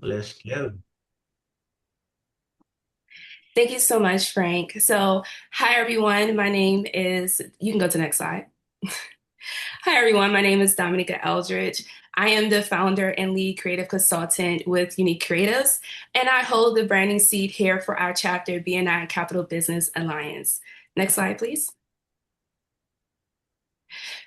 Let's go. Thank you so much, Frank. So, hi everyone. My name is, you can go to the next slide. Hi everyone. My name is Dominiqua Eldridge. I am the founder and lead creative consultant with Unique Creatives, and I hold the branding seat here for our chapter BNI Capital Business Alliance. Next slide, please.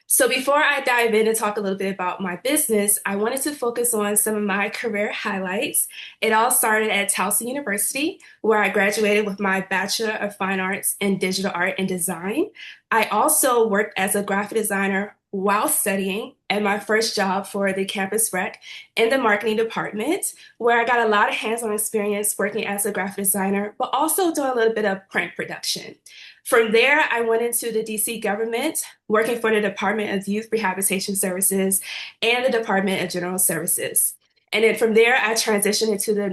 So before I dive in and talk a little bit about my business, I wanted to focus on some of my career highlights. It all started at Towson University, where I graduated with my Bachelor of Fine Arts in Digital Art and Design. I also worked as a graphic designer while studying at my first job for the campus rec in the marketing department, where I got a lot of hands-on experience working as a graphic designer, but also doing a little bit of print production. From there, I went into the DC government, working for the Department of Youth Rehabilitation Services and the Department of General Services. And then from there, I transitioned into the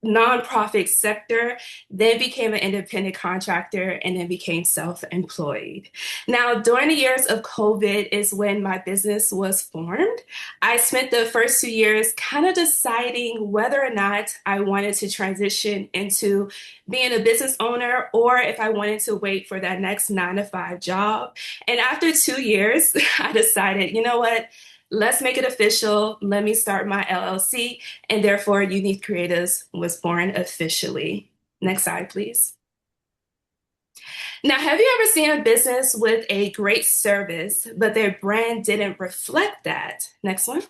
nonprofit sector, then became an independent contractor, and then became self-employed. Now, during the years of COVID is when my business was formed. I spent the first 2 years kind of deciding whether or not I wanted to transition into being a business owner or if I wanted to wait for that next 9 to 5 job. And after 2 years, I decided, you know what? Let's make it official. Let me start my LLC. And therefore, Unique Creatives was born officially. Next slide, please. Now, have you ever seen a business with a great service, but their brand didn't reflect that? Next one.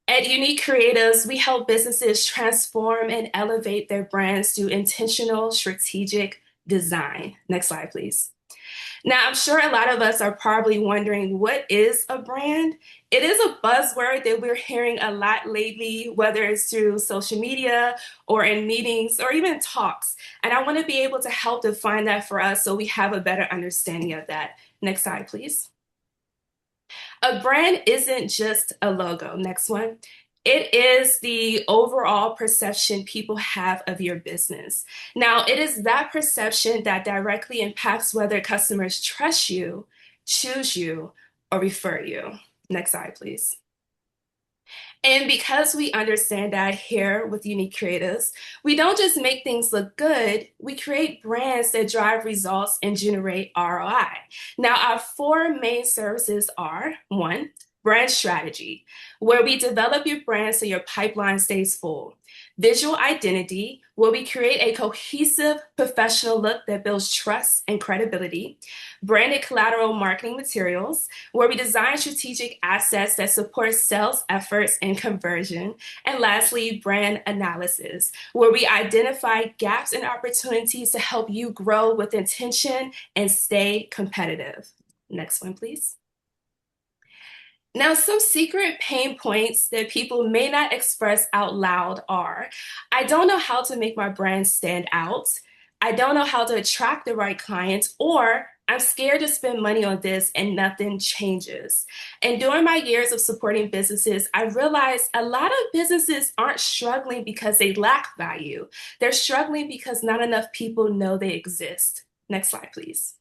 At Unique Creatives, we help businesses transform and elevate their brands through intentional, strategic design. Next slide, please. Now, I'm sure a lot of us are probably wondering, what is a brand? It is a buzzword that we're hearing a lot lately, whether it's through social media or in meetings or even talks. And I want to be able to help define that for us so we have a better understanding of that. Next slide, please. A brand isn't just a logo. Next one. It is the overall perception people have of your business. Now, it is that perception that directly impacts whether customers trust you, choose you, or refer you. Next slide, please. And because we understand that here with Unique Creatives, we don't just make things look good, we create brands that drive results and generate ROI. Now, our four main services are one, brand strategy, where we develop your brand so your pipeline stays full. Visual identity, where we create a cohesive professional look that builds trust and credibility. Branded collateral marketing materials, where we design strategic assets that support sales efforts and conversion. And lastly, brand analysis, where we identify gaps and opportunities to help you grow with intention and stay competitive. Next one, please. Now, some secret pain points that people may not express out loud are, I don't know how to make my brand stand out. I don't know how to attract the right clients, or I'm scared to spend money on this and nothing changes. And during my years of supporting businesses, I realized a lot of businesses aren't struggling because they lack value. They're struggling because not enough people know they exist. Next slide, please.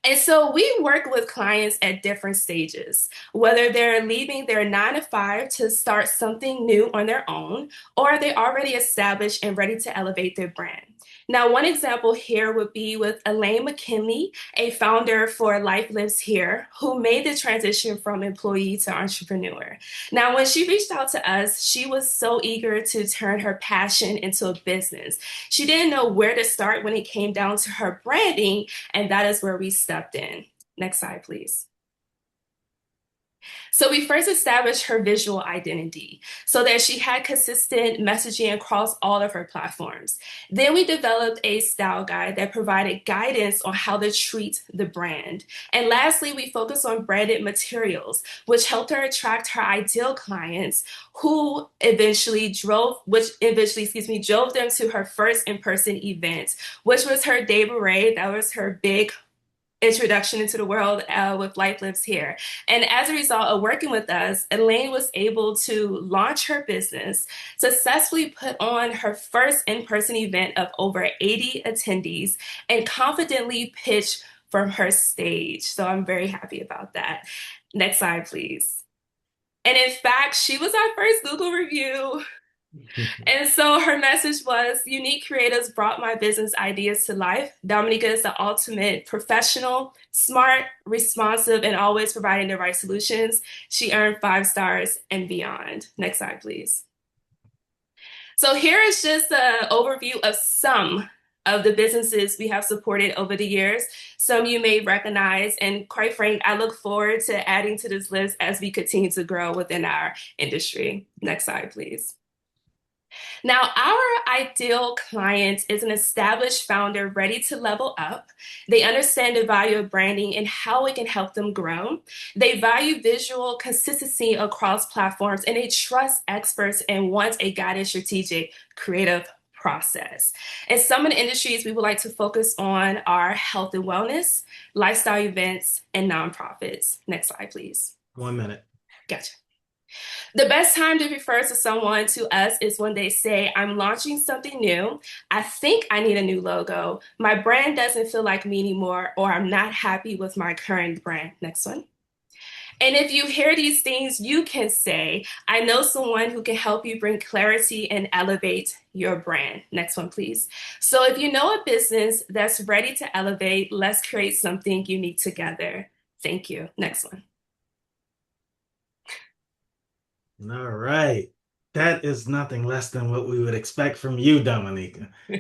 And so we work with clients at different stages, whether they're leaving their 9 to 5 to start something new on their own, or they already established and ready to elevate their brand. Now, one example here would be with Elaine McKinley, a founder for Life Lives Here, who made the transition from employee to entrepreneur. Now, when she reached out to us, she was so eager to turn her passion into a business. She didn't know where to start when it came down to her branding, and that is where we stepped in. Next slide, please. So we first established her visual identity so that she had consistent messaging across all of her platforms. Then we developed a style guide that provided guidance on how to treat the brand. And lastly, we focused on branded materials, which helped her attract her ideal clients who drove them to her first in-person event, which was her Day Beret. That was her big introduction into the world with Life Lives Here. And as a result of working with us, Elaine was able to launch her business, successfully put on her first in-person event of over 80 attendees, and confidently pitch from her stage. So I'm very happy about that. Next slide, please. And in fact, she was our first Google review. And so her message was unique creatives brought my business ideas to life. Dominica is the ultimate professional, smart, responsive, and always providing the right solutions. She earned 5 stars and beyond. Next slide, please. So here is just an overview of some of the businesses we have supported over the years. Some you may recognize, and quite frank, I look forward to adding to this list as we continue to grow within our industry. Next slide, please. Now, our ideal client is an established founder ready to level up. They understand the value of branding and how it can help them grow. They value visual consistency across platforms, and they trust experts and want a guided, strategic, creative process. And some of the industries we would like to focus on are health and wellness, lifestyle events, and nonprofits. Next slide, please. 1 minute. Gotcha. The best time to refer to someone to us is when they say, I'm launching something new. I think I need a new logo. My brand doesn't feel like me anymore, or I'm not happy with my current brand. Next one. And if you hear these things, you can say, I know someone who can help you bring clarity and elevate your brand. Next one, please. So if you know a business that's ready to elevate, let's create something unique together. Thank you. Next one. All right. That is nothing less than what we would expect from you, Dominica.